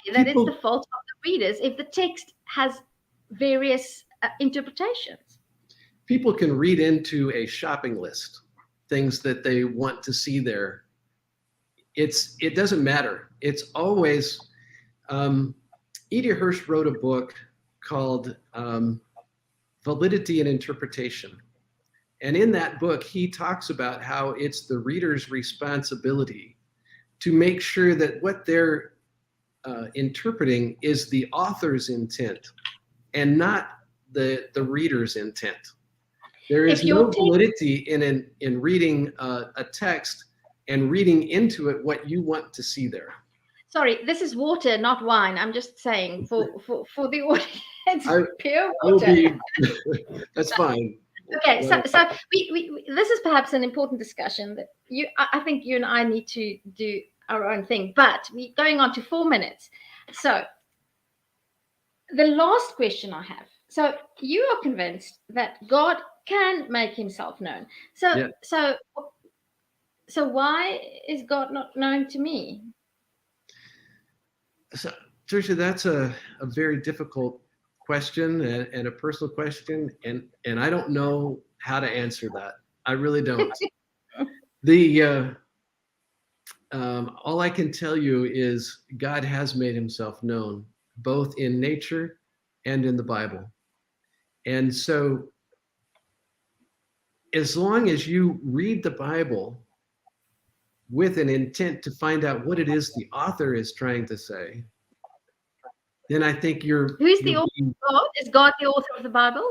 say that it's the fault of the readers if the text has various interpretations. People can read into a shopping list things that they want to see there. It doesn't matter. It's always, Edie Hirsch wrote a book called Validity and Interpretation. And in that book, he talks about how it's the reader's responsibility to make sure that what they're interpreting is the author's intent and not the reader's intent. There is no validity in reading a text and reading into it what you want to see there. Sorry, this is water, not wine. I'm just saying for the audience, pure water. That's fine. Okay, so we this is perhaps an important discussion that I think you and I need to do our own thing, but we're going on to 4 minutes. So the last question I have. So you are convinced that God can make himself known. So why is God not known to me? So, Tricia, that's a very difficult question and a personal question, and I don't know how to answer that. I really don't. All I can tell you is God has made himself known both in nature and in the Bible. And so as long as you read the Bible with an intent to find out what it is the author is trying to say, then I think you're... Who's the author of God? Is God the author of the Bible?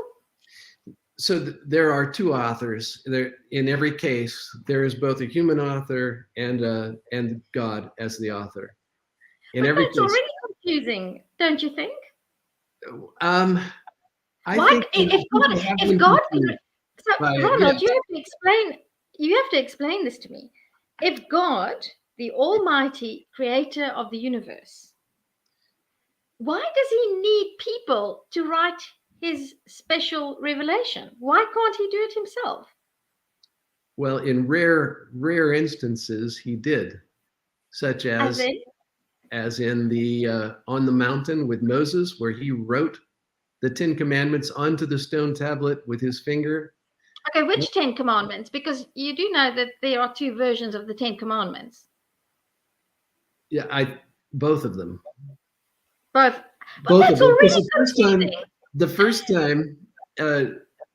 So there are two authors. There, in every case, there is both a human author and God as the author. In every case, already confusing, don't you think? I think if God, Ronald, you have to explain this to me. If God, the Almighty Creator of the universe, why does he need people to write his special revelation? Why can't he do it himself? Well, in rare instances, he did, such as in the on the mountain with Moses, where he wrote the 10 Commandments onto the stone tablet with his finger. Okay, which 10 Commandments? Because you do know that there are two versions of the 10 Commandments. Yeah, both of them. Both of them. Already the first time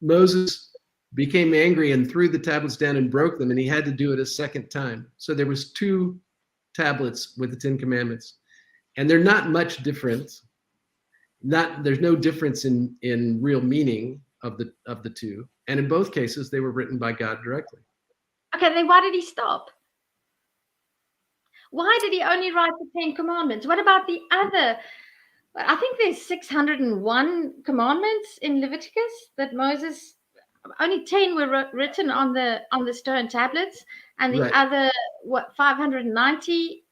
Moses became angry and threw the tablets down and broke them, and he had to do it a second time. So there was 2 tablets with the 10 Commandments, and they're not much different. There's no difference in real meaning of the 2, and in both cases they were written by God directly. Okay, then why did he stop? Why did he only write the 10 Commandments? What about the other? I think there's 601 commandments in Leviticus that Moses. Only 10 were written on the stone tablets, and the other 590.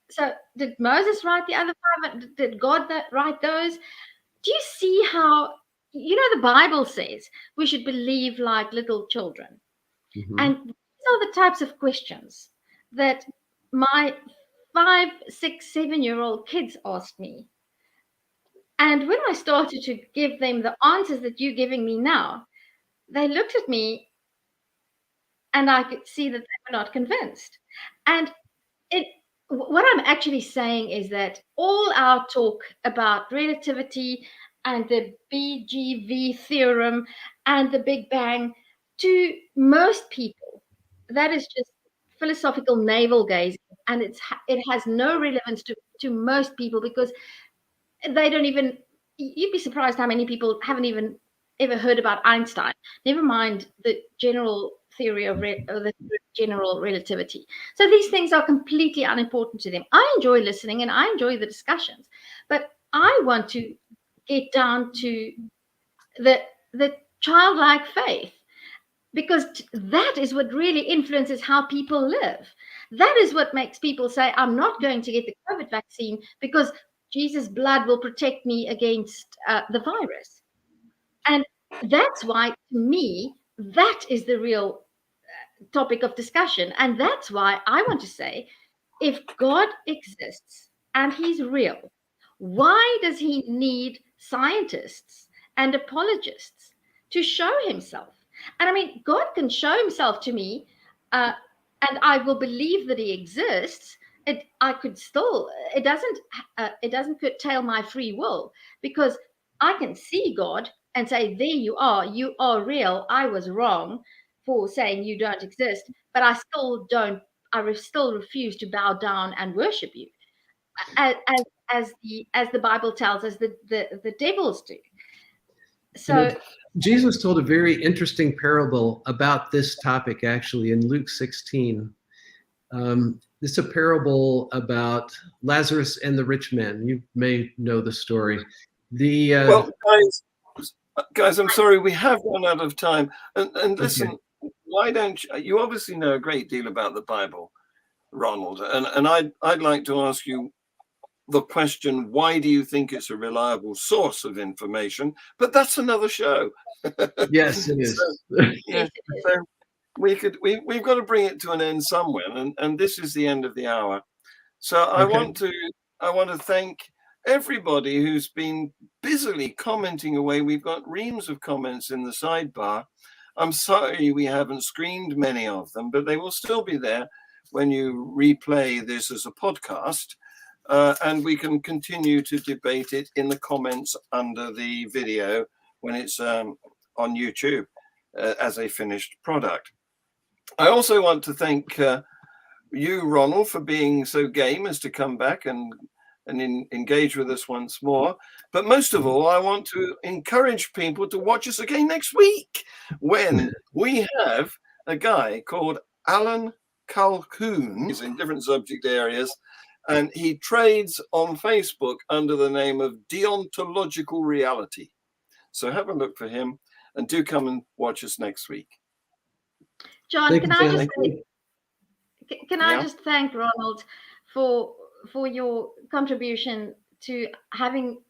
So did Moses write the other 5? Did God write those? Do you see how, the Bible says we should believe like little children. Mm-hmm. And these are the types of questions that my 5, 6, 7-year-old kids asked me. And when I started to give them the answers that you're giving me now, they looked at me and I could see that they were not convinced. And what I'm actually saying is that all our talk about relativity and the BGV theorem and the Big Bang, to most people, that is just philosophical navel gazing, and it has no relevance to most people, because they don't even, you'd be surprised how many people haven't even ever heard about Einstein, never mind the general theory of the general relativity. So these things are completely unimportant to them. I enjoy listening and I enjoy the discussions, but I want to get down to the childlike faith, because that is what really influences how people live. That is what makes people say, I'm not going to get the COVID vaccine because Jesus' blood will protect me against the virus. And that's why, to me, that is the real topic of discussion. And that's why I want to say, if God exists and he's real, why does he need scientists and apologists to show himself? And I mean, God can show himself to me, and I will believe that he exists. It doesn't curtail my free will, because I can see God and say, there you are real. I was wrong for saying you don't exist, but I still still refuse to bow down and worship you, as the Bible tells us the devils do. So Jesus told a very interesting parable about this topic, actually, in Luke 16. It's a parable about Lazarus and the rich man. You may know the story. Well, guys, I'm sorry, we have run out of time. And listen, why don't you obviously know a great deal about the Bible, Ronald, and I'd like to ask you the question, why do you think it's a reliable source of information? But that's another show. Yes, it is. So we've got to bring it to an end somewhere, and this is the end of the hour. So I want to thank everybody who's been busily commenting away. We've got reams of comments in the sidebar. I'm sorry we haven't screened many of them, but they will still be there when you replay this as a podcast. And we can continue to debate it in the comments under the video when it's on YouTube as a finished product. I also want to thank you, Ronald, for being so game as to come back and engage with us once more. But most of all, I want to encourage people to watch us again next week when we have a guy called Alan Calhoun. He's in different subject areas, and he trades on Facebook under the name of Deontological Reality. So have a look for him, and do come and watch us next week. John, can I just thank Ronald for your contribution to having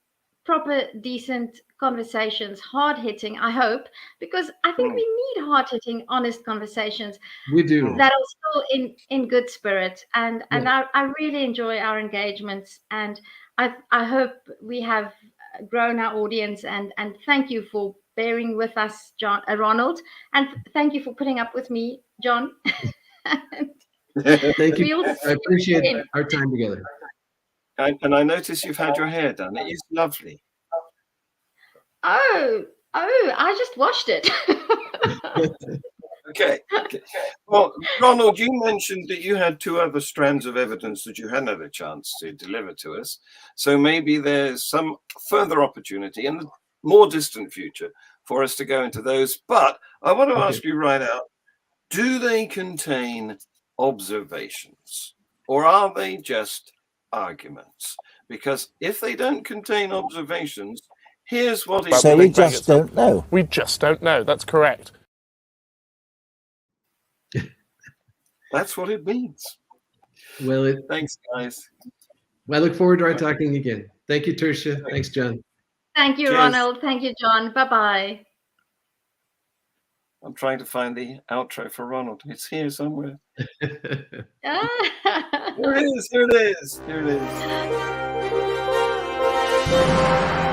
proper, decent conversations, hard-hitting, I hope, because I think we need hard-hitting, honest conversations. We do. That are still in good spirit. And I really enjoy our engagements. And I hope we have grown our audience. And thank you for bearing with us, John, Ronald. And thank you for putting up with me, John. Thank you. I appreciate our time together. And I notice you've had your hair done. It is lovely. Oh, I just washed it. Okay. Well, Ronald, you mentioned that you had 2 other strands of evidence that you hadn't had a chance to deliver to us. So maybe there's some further opportunity in the more distant future for us to go into those. But I want to ask you right out, do they contain observations, or are they just arguments? Because if they don't contain observations, here's what it is. So we just don't know. We just don't know. That's correct. That's what it means. Well, thanks, guys. Well, I look forward to our talking again. Thank you, Tertia. Thanks, John. Thank you, Ronald. Thank you, John. Bye-bye. I'm trying to find the outro for Ronald. It's here somewhere. Here it is. Here it is. Here it is.